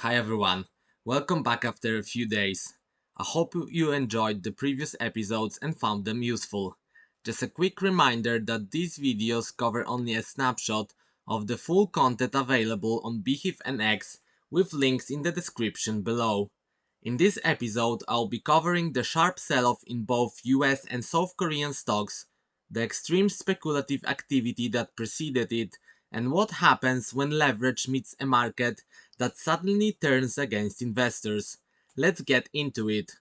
Hi everyone, welcome back after a few days. I hope you enjoyed the previous episodes and found them useful. Just a quick reminder that these videos cover only a snapshot of the full content available on Beehive and X, with links in the description below. In this episode, I'll be covering the sharp sell-off in both US and South Korean stocks, the extreme speculative activity that preceded it, and what happens when leverage meets a market that suddenly turns against investors. Let's get into it.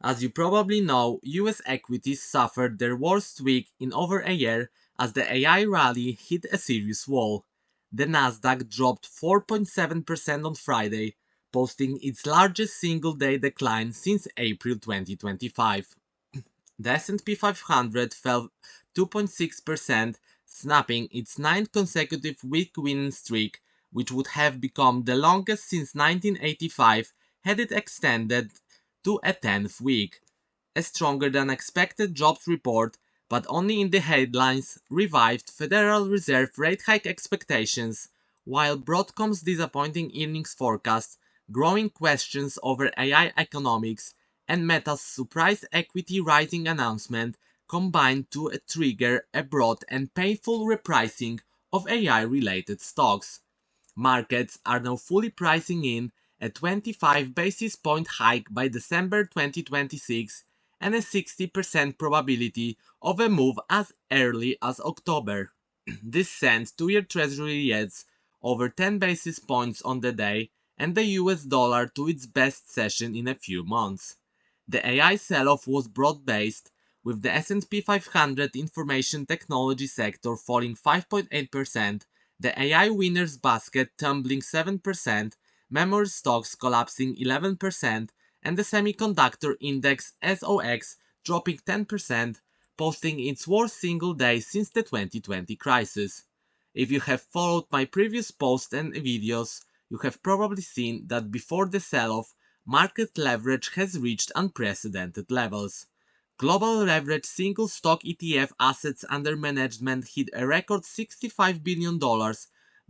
As you probably know, US equities suffered their worst week in over a year as the AI rally hit a serious wall. The Nasdaq dropped 4.7% on Friday, posting its largest single-day decline since April 2025. The S&P 500 fell 2.6%, snapping its ninth consecutive week winning streak, which would have become the longest since 1985 had it extended to a 10th week. A stronger than expected jobs report, but only in the headlines, revived Federal Reserve rate hike expectations, while Broadcom's disappointing earnings forecast, growing questions over AI economics, and Meta's surprise equity rising announcement combined to trigger a broad and painful repricing of AI-related stocks. Markets are now fully pricing in a 25 basis point hike by December 2026 and a 60% probability of a move as early as October. This sends 2-year Treasury yields over 10 basis points on the day and the US dollar to its best session in a few months. The AI sell-off was broad-based, with the S&P 500 information technology sector falling 5.8%, the AI winners basket tumbling 7%, memory stocks collapsing 11%, and the semiconductor index SOX dropping 10%, posting its worst single day since the 2020 crisis. If you have followed my previous posts and videos, you have probably seen that before the sell-off, market leverage has reached unprecedented levels. Global leverage single stock ETF assets under management hit a record $65 billion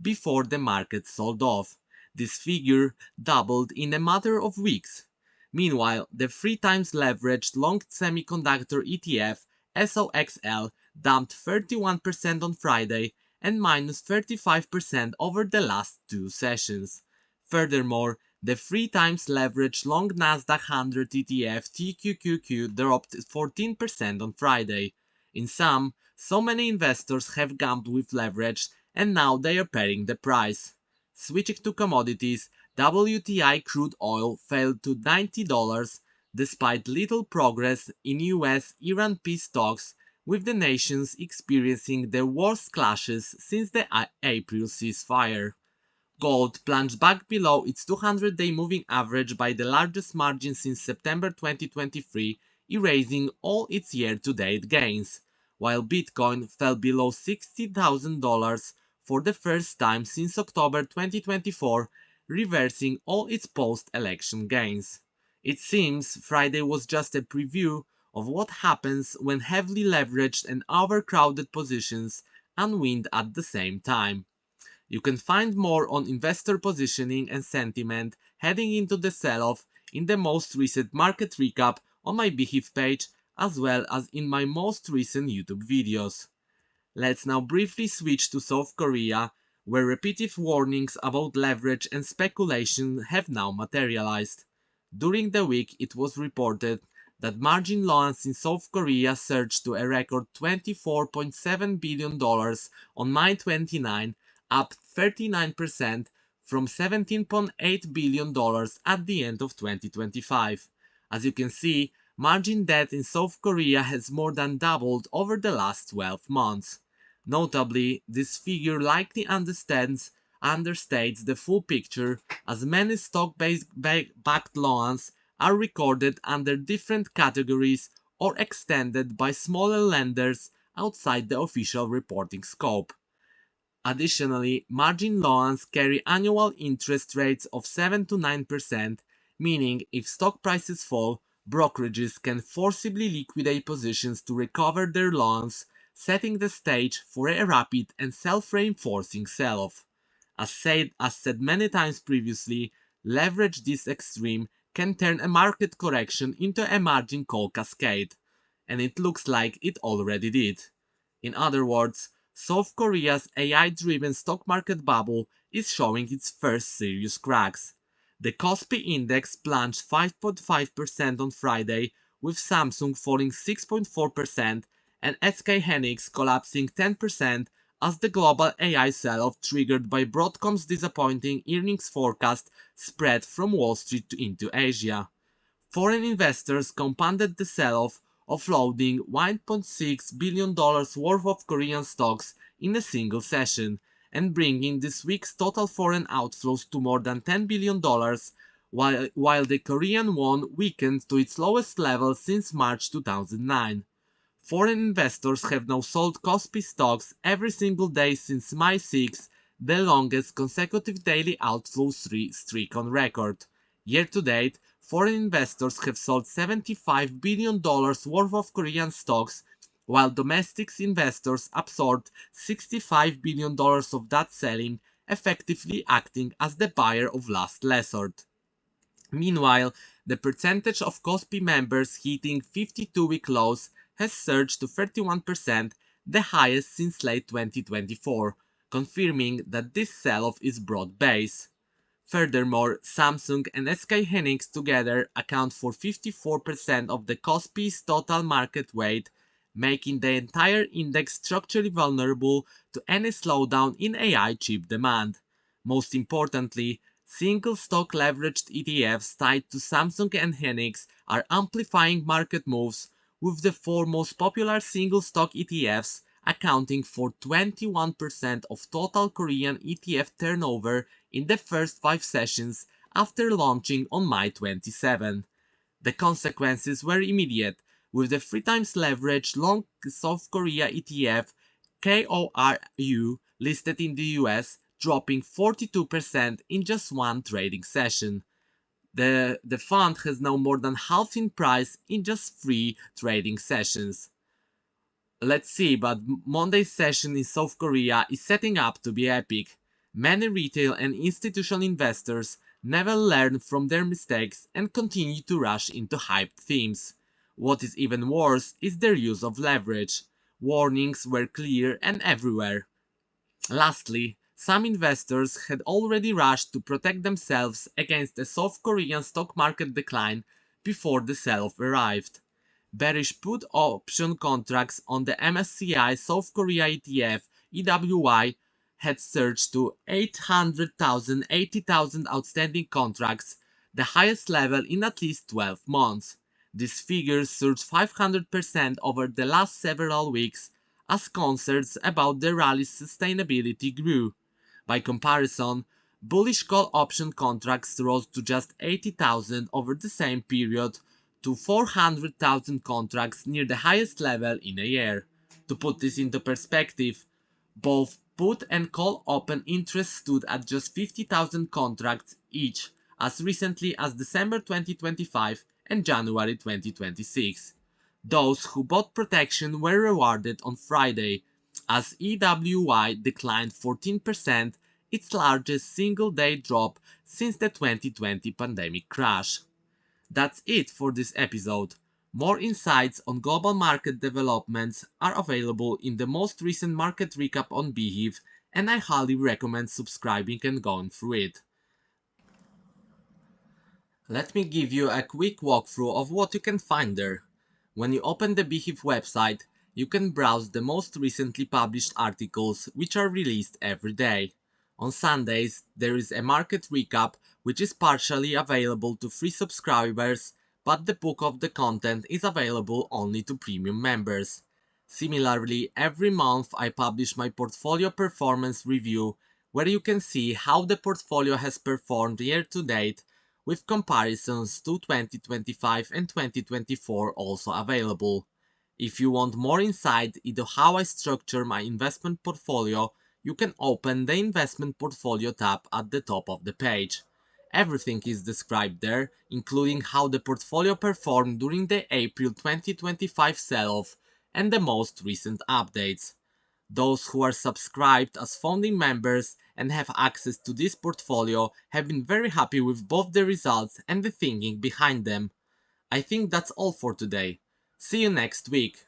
before the market sold off. This figure doubled in a matter of weeks. Meanwhile, the 3 times leveraged long semiconductor ETF SOXL dumped 31% on Friday and minus 35% over the last two sessions. Furthermore, the 3 times leveraged long Nasdaq 100 ETF TQQQ dropped 14% on Friday. In sum, so many investors have gambled with leverage and now they are paying the price. Switching to commodities, WTI crude oil fell to $90 despite little progress in US-Iran peace talks, with the nations experiencing their worst clashes since the April ceasefire. Gold plunged back below its 200-day moving average by the largest margin since September 2023, erasing all its year-to-date gains, while Bitcoin fell below $60,000 for the first time since October 2024, reversing all its post-election gains. It seems Friday was just a preview of what happens when heavily leveraged and overcrowded positions unwind at the same time. You can find more on investor positioning and sentiment heading into the sell-off in the most recent market recap on my Beehive page, as well as in my most recent YouTube videos. Let's now briefly switch to South Korea, where repeated warnings about leverage and speculation have now materialized. During the week, it was reported that margin loans in South Korea surged to a record $24.7 billion on May 29, up 39% from $17.8 billion at the end of 2025. As you can see, margin debt in South Korea has more than doubled over the last 12 months. Notably, this figure likely understates the full picture, as many stock-based backed loans are recorded under different categories or extended by smaller lenders outside the official reporting scope. Additionally, margin loans carry annual interest rates of 7 to 9%, meaning if stock prices fall, brokerages can forcibly liquidate positions to recover their loans, setting the stage for a rapid and self-reinforcing sell-off. As said many times previously, leverage this extreme can turn a market correction into a margin call cascade, and it looks like it already did. In other words, South Korea's AI-driven stock market bubble is showing its first serious cracks. The Kospi index plunged 5.5% on Friday, with Samsung falling 6.4% and SK Hynix collapsing 10% as the global AI sell-off triggered by Broadcom's disappointing earnings forecast spread from Wall Street into Asia. Foreign investors compounded the sell-off, offloading $1.6 billion worth of Korean stocks in a single session, and bringing this week's total foreign outflows to more than $10 billion, while the Korean won weakened to its lowest level since March 2009. Foreign investors have now sold Kospi stocks every single day since May 6, the longest consecutive daily outflow streak on record. Year to date, foreign investors have sold $75 billion worth of Korean stocks, while domestic investors absorbed $65 billion of that selling, effectively acting as the buyer of last resort. Meanwhile, the percentage of Kospi members hitting 52-week lows has surged to 31%, the highest since late 2024, confirming that this sell-off is broad-based. Furthermore, Samsung and SK Hynix together account for 54% of the Kospi's total market weight, making the entire index structurally vulnerable to any slowdown in AI chip demand. Most importantly, single stock leveraged ETFs tied to Samsung and Hynix are amplifying market moves, with the four most popular single stock ETFs accounting for 21% of total Korean ETF turnover in the first 5 sessions after launching on May 27. The consequences were immediate, with the 3 times leveraged long South Korea ETF KORU listed in the US dropping 42% in just one trading session. The fund has now more than halved in price in just 3 trading sessions. Let's see, but Monday's session in South Korea is setting up to be epic. Many retail and institutional investors never learn from their mistakes and continue to rush into hyped themes. What is even worse is their use of leverage. Warnings were clear and everywhere. Lastly, some investors had already rushed to protect themselves against a South Korean stock market decline before the sell-off arrived. Bearish put option contracts on the MSCI South Korea ETF EWY had surged to 80,000 outstanding contracts, the highest level in at least 12 months. These figures surged 500% over the last several weeks as concerns about the rally's sustainability grew. By comparison, bullish call option contracts rose to just 80,000 over the same period, to 400,000 contracts, near the highest level in a year. To put this into perspective, both put and call open interest stood at just 50,000 contracts each as recently as December 2025 and January 2026. Those who bought protection were rewarded on Friday, as EWY declined 14%, its largest single-day drop since the 2020 pandemic crash. That's it for this episode. More insights on global market developments are available in the most recent market recap on Beehive, and I highly recommend subscribing and going through it. Let me give you a quick walkthrough of what you can find there. When you open the Beehive website, you can browse the most recently published articles which are released every day. On Sundays, there is a market recap which is partially available to free subscribers, but the bulk of the content is available only to premium members. Similarly, every month I publish my portfolio performance review, where you can see how the portfolio has performed year to date, with comparisons to 2025 and 2024 also available. If you want more insight into how I structure my investment portfolio, you can open the investment portfolio tab at the top of the page. Everything is described there, including how the portfolio performed during the April 2025 sell-off and the most recent updates. Those who are subscribed as founding members and have access to this portfolio have been very happy with both the results and the thinking behind them. I think that's all for today. See you next week.